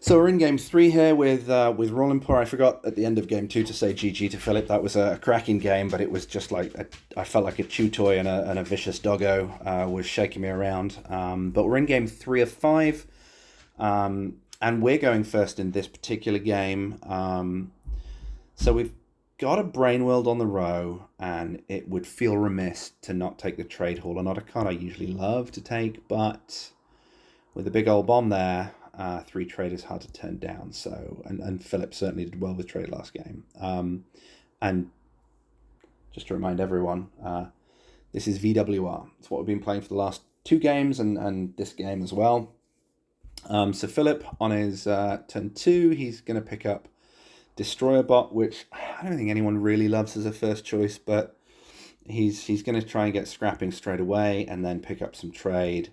So we're in game three here with Rawlinpa. I forgot at the end of game two to say GG to Philip. That was a cracking game, but it was just like I felt like a chew toy and a vicious doggo was shaking me around. But we're in game three of five, and we're going first in this particular game. So we've got a brain world on the row, and it would feel remiss to not take the trade hauler. Not a card I usually love to take, but with a big old bomb there, three trade is hard to turn down. So, and Philip certainly did well with trade last game. And just to remind everyone, this is VWR. It's what we've been playing for the last two games and this game as well. So Philip on his turn two, he's going to pick up Destroyer Bot, which I don't think anyone really loves as a first choice, but he's going to try and get scrapping straight away and then pick up some trade.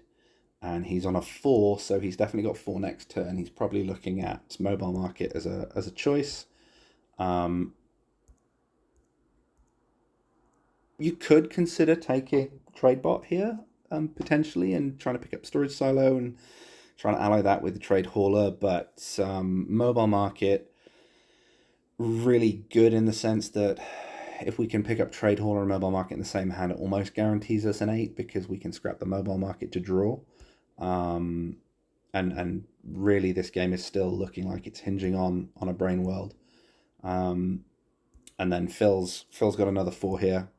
And he's on a 4, so he's definitely got 4 next turn. He's probably looking at Mobile Market as a choice. You could consider taking Trade Bot here, potentially, and trying to pick up Storage Silo and trying to ally that with the Trade Hauler. But Mobile Market, really good in the sense that if we can pick up Trade Hauler and Mobile Market in the same hand, it almost guarantees us an 8 because we can scrap the Mobile Market to draw. And really this game is still looking like it's hinging on a brain world. And then Phil's got another 4 here.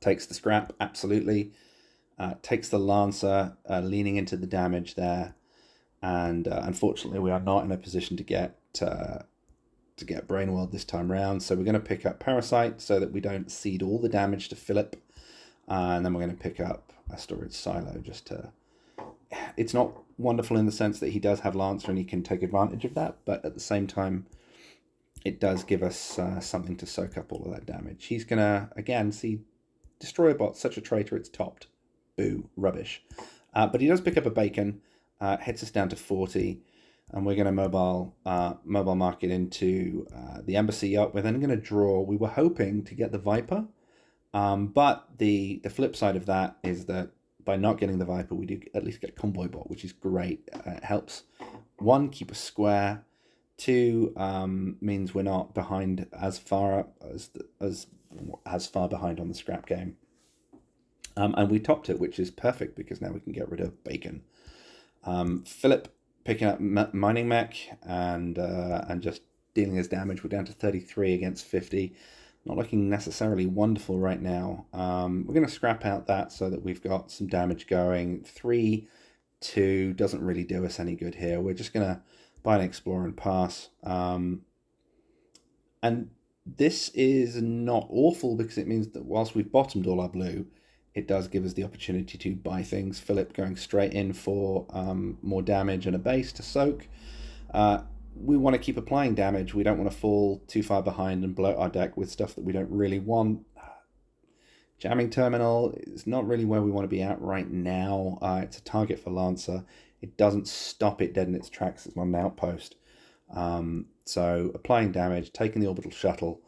Takes the scrap, absolutely. Takes the Lancer, leaning into the damage there. And unfortunately we are not in a position to get brain world this time round. So we're going to pick up Parasite so that we don't cede all the damage to Philip. And then we're going to pick up a Storage Silo just to... It's not wonderful in the sense that he does have Lancer and he can take advantage of that, but at the same time, it does give us something to soak up all of that damage. He's going to, again, see Destroyer Bot, such a traitor, it's topped. Boo, rubbish. But he does pick up a Bacon, hits us down to 40, and we're going to mobile market into the Embassy Yacht. We're then going to draw. We were hoping to get the Viper, but the flip side of that is that by not getting the Viper, we do at least get Convoy Bot, which is great. It helps, 1, keep us square. 2, means we're not behind as far behind on the scrap game. And we topped it, which is perfect because now we can get rid of Bacon. Philip picking up Mining Mech and just dealing his damage. We're down to 33 against 50. Not looking necessarily wonderful right now. We're going to scrap out that so that we've got some damage going. 3-2 doesn't really do us any good here. We're just going to buy an Explorer and pass. And this is not awful because it means that whilst we've bottomed all our blue, it does give us the opportunity to buy things. Philip going straight in for more damage and a base to soak. We want to keep applying damage. We don't want to fall too far behind and bloat our deck with stuff that we don't really want. Jamming Terminal is not really where we want to be at right now. It's a target for Lancer. It doesn't stop it dead in its tracks. It's not an outpost. So applying damage, taking the Orbital Shuttle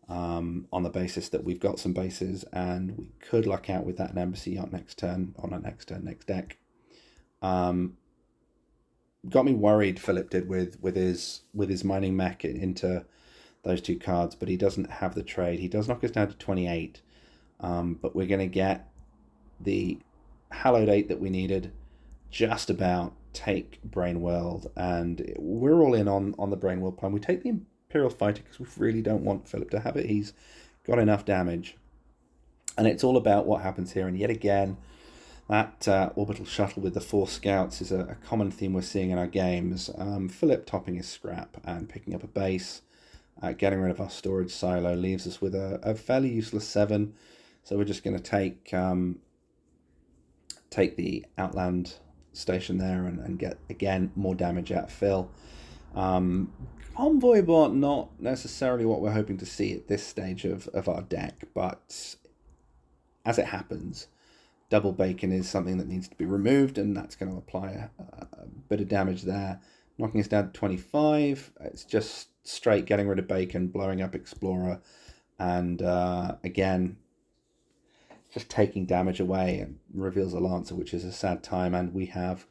on the basis that we've got some bases and we could luck out with that an Embassy Yacht next turn, on our next deck. Got me worried, Philip did, with his Mining Mech into those 2 cards, but he doesn't have the trade. He does knock us down to 28, but we're going to get the Hallowed 8 that we needed, just about take Brain World, and we're all in on the Brain World plan. We take the Imperial Fighter because we really don't want Philip to have it. He's got enough damage, and it's all about what happens here, and yet again, that Orbital Shuttle with the 4 scouts is a common theme we're seeing in our games. Philip topping his scrap and picking up a base, getting rid of our Storage Silo, leaves us with a fairly useless 7. So we're just going to take the Outland Station there and get, again, more damage out of Phil. Convoy Bot, not necessarily what we're hoping to see at this stage of our deck, but as it happens, double Bacon is something that needs to be removed, and that's going to apply a bit of damage there. Knocking us down to 25. It's just straight getting rid of Bacon, blowing up Explorer, and again, just taking damage away and reveals a Lancer, which is a sad time, and we have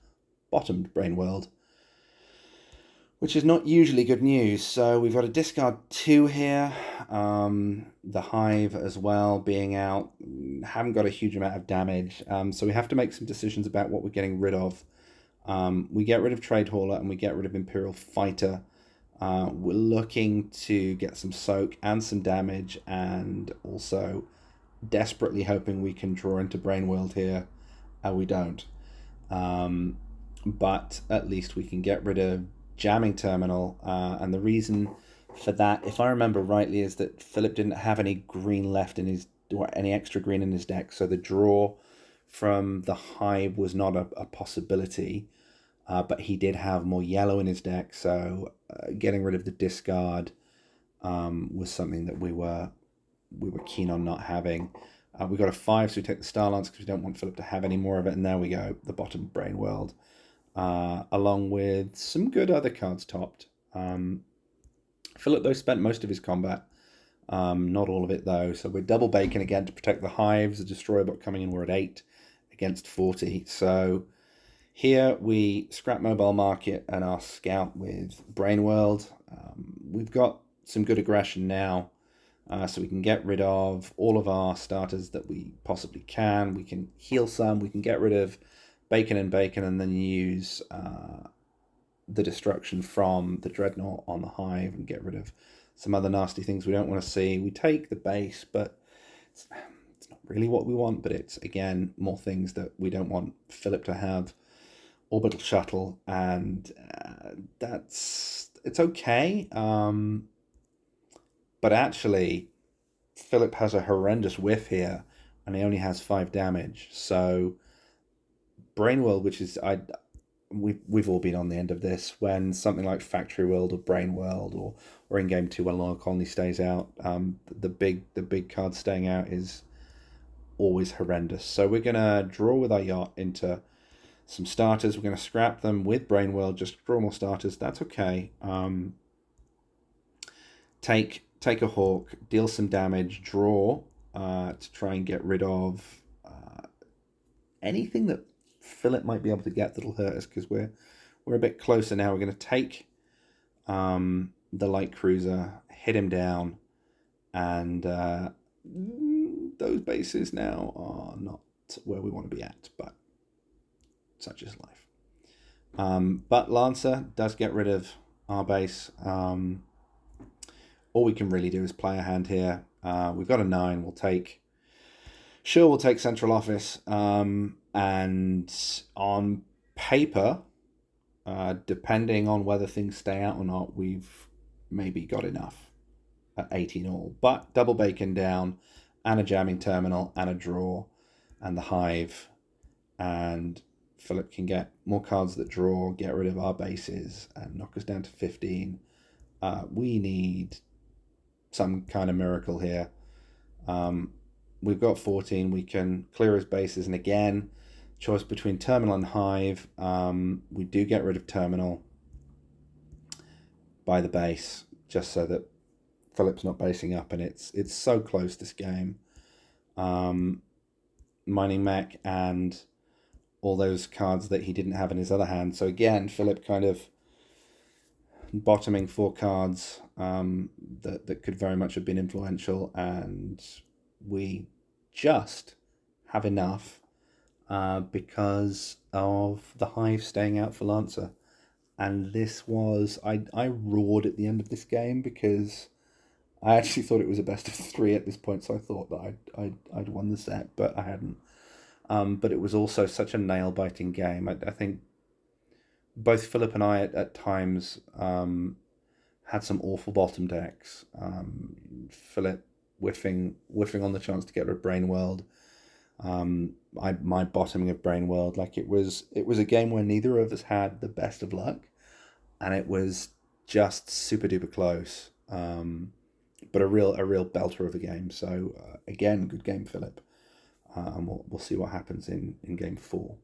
bottomed Brain World. which is not usually good news. So we've got a discard 2 here. The Hive as well being out. Haven't got a huge amount of damage. So we have to make some decisions about what we're getting rid of. We get rid of Trade Hauler and we get rid of Imperial Fighter. We're looking to get some soak and some damage, and also desperately hoping we can draw into Brain World here. We don't. But at least we can get rid of Jamming Terminal, and the reason for that, if I remember rightly, is that Philip didn't have any green left in his, or any extra green in his deck, so the draw from the Hive was not a possibility, but he did have more yellow in his deck, so getting rid of the discard was something that we were keen on not having. We got a 5, so we take the Star Lance because we don't want Philip to have any more of it, and there we go, the bottom Brain World. Along with some good other cards topped. Philip, though, spent most of his combat. Not all of it, though. So we're double bacon again to protect the Hives. The Destroyer bot coming in, we're at 8 against 40. So here we scrap Mobile Market and our Scout with Brain World. We've got some good aggression now. So we can get rid of all of our starters that we possibly can. We can heal some. We can get rid of Bacon, and then use the destruction from the Dreadnought on the Hive and get rid of some other nasty things we don't want to see. We take the base, but it's not really what we want, but it's, again, more things that we don't want Philip to have. Orbital Shuttle, and it's okay. But actually, Philip has a horrendous whiff here, and he only has 5 damage, so Brain World, which is, we've all been on the end of this, when something like Factory World or Brain World or in Game 2 when Loyal Colony stays out, the big card staying out is always horrendous. So we're going to draw with our Yacht into some starters. We're going to scrap them with Brain World, just draw more starters. That's okay. Take a Hawk, deal some damage, draw to try and get rid of anything that Philip might be able to get that'll hurt us, because we're a bit closer now. We're going to take the light cruiser, hit him down, and those bases now are not where we want to be at, but such is life. But Lancer does get rid of our base. All we can really do is play a hand here. We've got a 9. We'll take Central Office. And on paper, depending on whether things stay out or not, we've maybe got enough at 18 all. But double bacon down, and a Jamming Terminal, and a draw, and the Hive. And Philip can get more cards that draw, get rid of our bases, and knock us down to 15. We need some kind of miracle here. We've got 14. We can clear his bases, and again, choice between Terminal and Hive. We do get rid of Terminal by the base, just so that Philip's not basing up, and it's so close this game. Mining Mech and all those cards that he didn't have in his other hand. So again, Philip kind of bottoming 4 cards that could very much have been influential, and we just have enough because of the Hive staying out for Lancer. And this was, I roared at the end of this game because I actually thought it was a best of 3 at this point, so I thought that I'd won the set, but I hadn't. But it was also such a nail-biting game. I think both Philip and I at times had some awful bottom decks. Philip whiffing on the chance to get rid of Brain World. My bottoming of Brain World, like it was a game where neither of us had the best of luck, and it was just super duper close. But a real belter of a game. So again, good game, Philip. And we'll see what happens in game 4.